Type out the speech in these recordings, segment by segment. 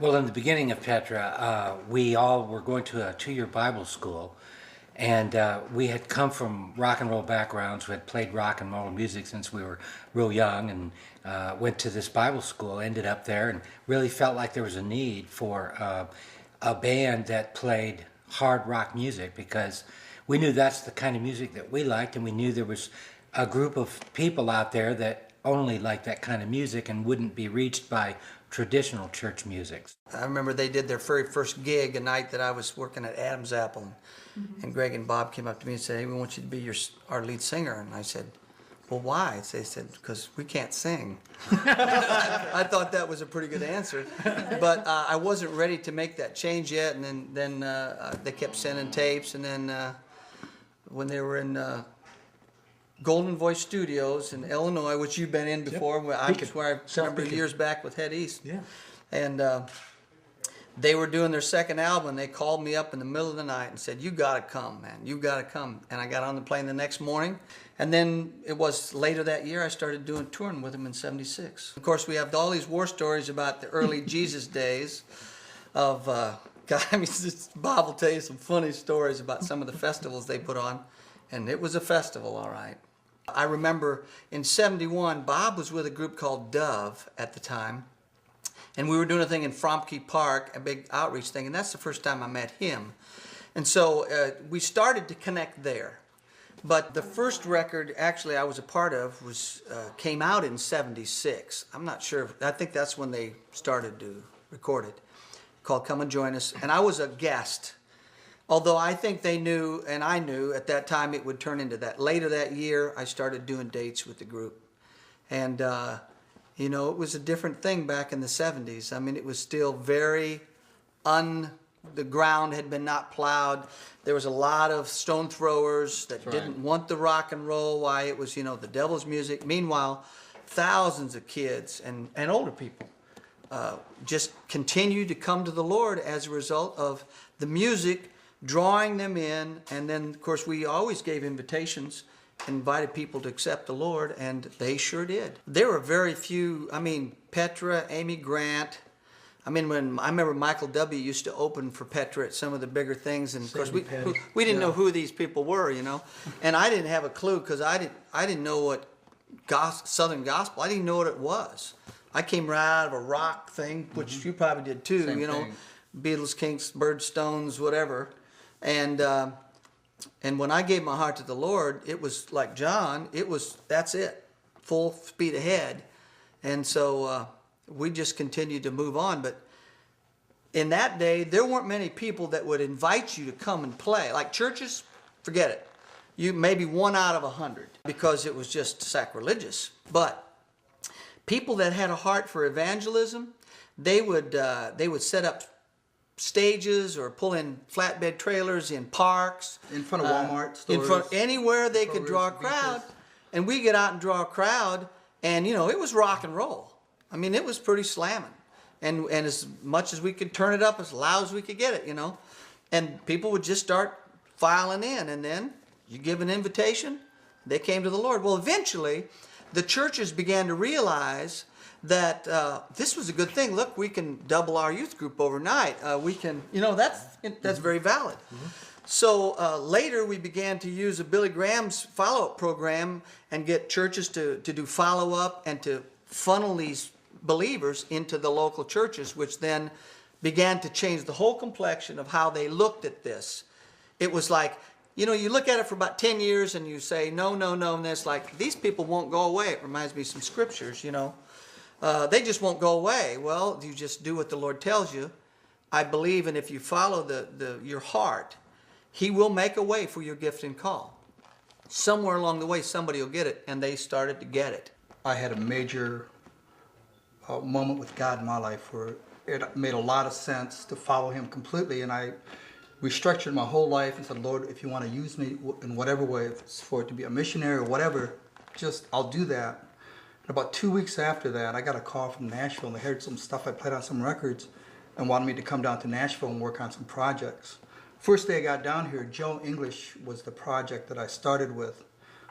Well, in the beginning of Petra, we all were going to a 2-year Bible school, and we had come from rock and roll backgrounds. We had played rock and roll music since we were real young, and went to this Bible school, ended up there, and really felt like there was a need for a band that played hard rock music, because we knew that's the kind of music that we liked, and we knew there was a group of people out there that only liked that kind of music and wouldn't be reached by traditional church music. I remember they did their very first gig a night that I was working at Adam's Apple, and Greg and Bob came up to me and said, "Hey, we want you to be our lead singer." And I said, "Well, why?" They said, "Because we can't sing." I thought that was a pretty good answer, but I wasn't ready to make that change yet. And then they kept sending tapes, and then when they were in Golden Voice Studios in Illinois, which you've been in before, where I remember years back with Head East. Yeah. And they were doing their second album, and they called me up in the middle of the night and said, "You got to come, man. You got to come." And I got on the plane the next morning. And then it was later that year I started doing touring with them in '76. Of course, we have all these war stories about the early Jesus days of, God, I mean, Bob will tell you some funny stories about some of the festivals they put on. And it was a festival, all right. I remember in '71, Bob was with a group called Dove at the time, and we were doing a thing in Fromke Park, a big outreach thing, and that's the first time I met him. And so we started to connect there. But the first record, actually, I was a part of came out in '76. I'm not sure. I think that's when they started to record it, called "Come and Join Us," and I was a guest. Although I think they knew, and I knew at that time it would turn into that. Later that year, I started doing dates with the group. And, you know, it was a different thing back in the '70s. I mean, it was still very the ground had been not plowed. There was a lot of stone throwers that didn't want the rock and roll, why it was, you know, the devil's music. Meanwhile, thousands of kids and older people just continued to come to the Lord as a result of the music drawing them in. And then, of course, we always gave invitations, invited people to accept the Lord, and they sure did. There were very few. I mean, Petra, Amy Grant. I mean, when I remember Michael W. used to open for Petra at some of the bigger things, and of course we didn't know who these people were, you know, and I didn't have a clue, because I didn't know what Southern gospel. I didn't know what it was. I came right out of a rock thing, which you probably did too. Same you know, thing. Beatles, Kinks, Birds, Stones, whatever. And when I gave my heart to the Lord, it was like Jhon. That's it, full speed ahead. And so we just continued to move on. But in that day, there weren't many people that would invite you to come and play. Like churches, forget it. You maybe 1 out of 100, because it was just sacrilegious. But people that had a heart for evangelism, they would set up stages or pull in flatbed trailers in parks, In front of Walmart stores. in front anywhere they could draw a crowd. Beaches. And we get out and draw a crowd, and you know, it was rock and roll. I mean, it was pretty slamming, and as much as we could turn it up, as loud as we could get it, you know, and people would just start filing in, and then you give an invitation, they came to the Lord. Well, eventually the churches began to realize that this was a good thing. Look, we can double our youth group overnight. We can, you know, that's very valid. So later we began to use a Billy Graham's follow-up program and get churches to do follow-up and to funnel these believers into the local churches, which then began to change the whole complexion of how they looked at this. It was like, you know, you look at it for about 10 years and you say, no, no, no, and it's like, these people won't go away. It reminds me of some scriptures, you know. They just won't go away. Well, you just do what the Lord tells you. I believe, and if you follow your heart, He will make a way for your gift and call. Somewhere along the way, somebody will get it, and they started to get it. I had a major moment with God in my life where it made a lot of sense to follow Him completely, and I restructured my whole life and said, Lord, if you want to use me in whatever way, if it's for it to be a missionary or whatever, just I'll do that. And about 2 weeks after that, I got a call from Nashville, and they heard some stuff I played on some records and wanted me to come down to Nashville and work on some projects. First day I got down here, Jhon English was the project that I started with,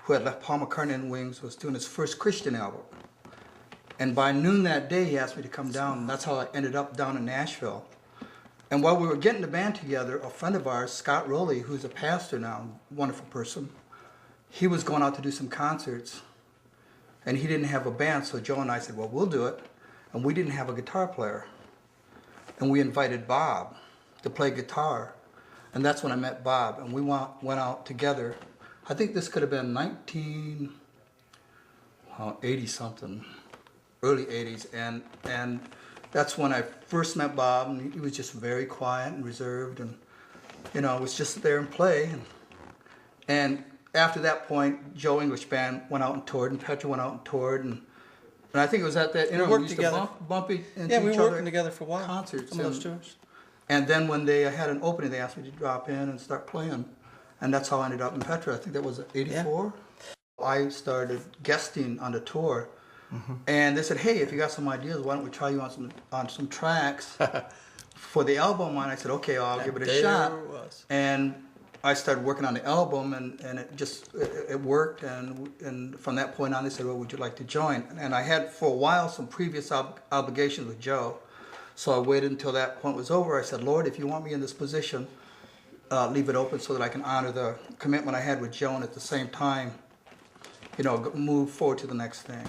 who had left Paul McCartney and Wings, was doing his first Christian album. And by noon that day, he asked me to come down, and that's how I ended up down in Nashville. And while we were getting the band together, a friend of ours, Scott Rowley, who's a pastor now, wonderful person, he was going out to do some concerts, and he didn't have a band, so Joe and I said, well, we'll do it. And we didn't have a guitar player. And we invited Bob to play guitar. And that's when I met Bob, and we went out together. I think this could have been 1980-something, early 80s. And that's when I first met Bob, and he was just very quiet and reserved, and, you know, was just there and play. And after that point, Joe English Band went out and toured, and Petra went out and toured, and I think it was at that We interim worked we used together. to bump into Yeah, we each were other working together for a while. concerts. Some of those tours. And then when they had an opening, they asked me to drop in and start playing, and that's how I ended up in Petra. I think that was '84. Yeah. I started guesting on the tour, and they said, "Hey, if you got some ideas, why don't we try you on some tracks for the album?" And I said, "Okay, I'll give it a shot." And I started working on the album, and it worked, and from that point on, they said, well, would you like to join? And I had, for a while, some previous obligations with Joe, so I waited until that point was over. I said, Lord, if you want me in this position, leave it open so that I can honor the commitment I had with Joe, and at the same time, you know, move forward to the next thing.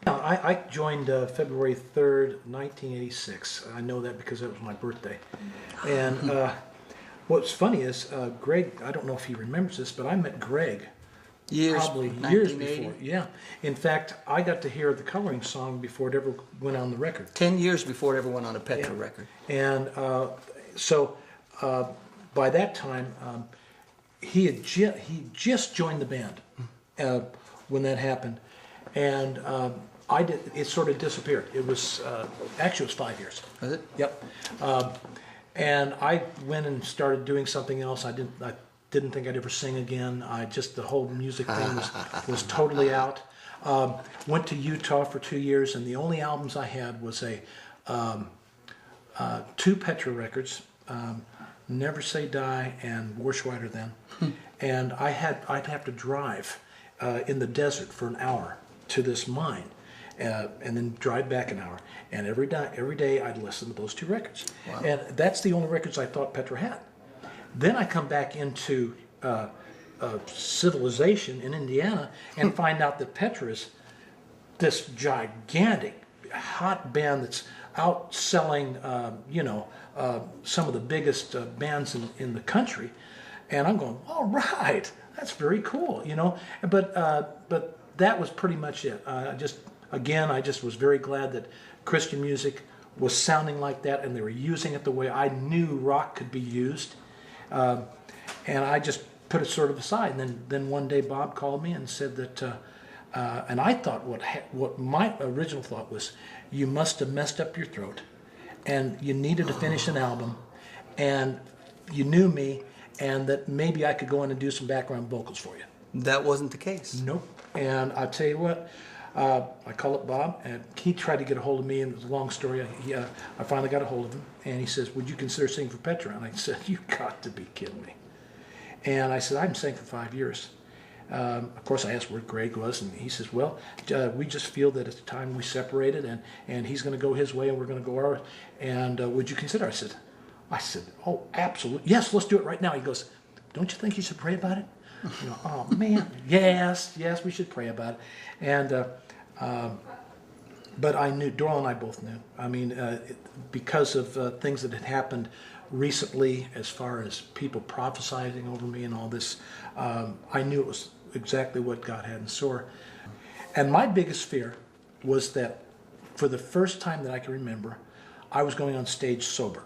I joined February 3rd, 1986. I know that because that was my birthday. And what's funny is Greg, I don't know if he remembers this, but I met Greg probably years before. Yeah. In fact, I got to hear the coloring song before it ever went on the record. 10 years before it ever went on a Petra record. And so by that time, he just joined the band when that happened. And it sort of disappeared. It was, actually it was 5 years. Was it? Yep. And I went and started doing something else. I didn't think I'd ever sing again. The whole music thing was totally out. Went to Utah for 2 years, and the only albums I had was two Petra records, Never Say Die and War Schweiter Then. And I'd have to drive in the desert for an hour to this mine. And then drive back an hour. And every day I'd listen to those two records. Wow. And that's the only records I thought Petra had. Then I come back into civilization in Indiana and find out that Petra is this gigantic, hot band that's outselling, some of the biggest bands in the country. And I'm going, all right, that's very cool, you know. But that was pretty much it. Again, I just was very glad that Christian music was sounding like that, and they were using it the way I knew rock could be used. And I just put it sort of aside. And then one day Bob called me and said that, and I thought what my original thought was, you must have messed up your throat, and you needed to finish an album, and you knew me, and that maybe I could go in and do some background vocals for you. That wasn't the case. Nope. And I'll tell you what, I call up Bob, and he tried to get a hold of me, and it was a long story. I finally got a hold of him, and he says, would you consider singing for Petra? And I said, you got to be kidding me. And I said, I've been singing for 5 years. Of course, I asked where Greg was, and he says, well, we just feel that it's time we separated, and he's going to go his way, and we're going to go ours, and would you consider? I said, oh, absolutely. Yes, let's do it right now. He goes, don't you think you should pray about it? You know, oh, man, yes, we should pray about it. And but I knew, Doral and I both knew. I mean, because of things that had happened recently as far as people prophesying over me and all this, I knew it was exactly what God had in store. And my biggest fear was that for the first time that I can remember, I was going on stage sober.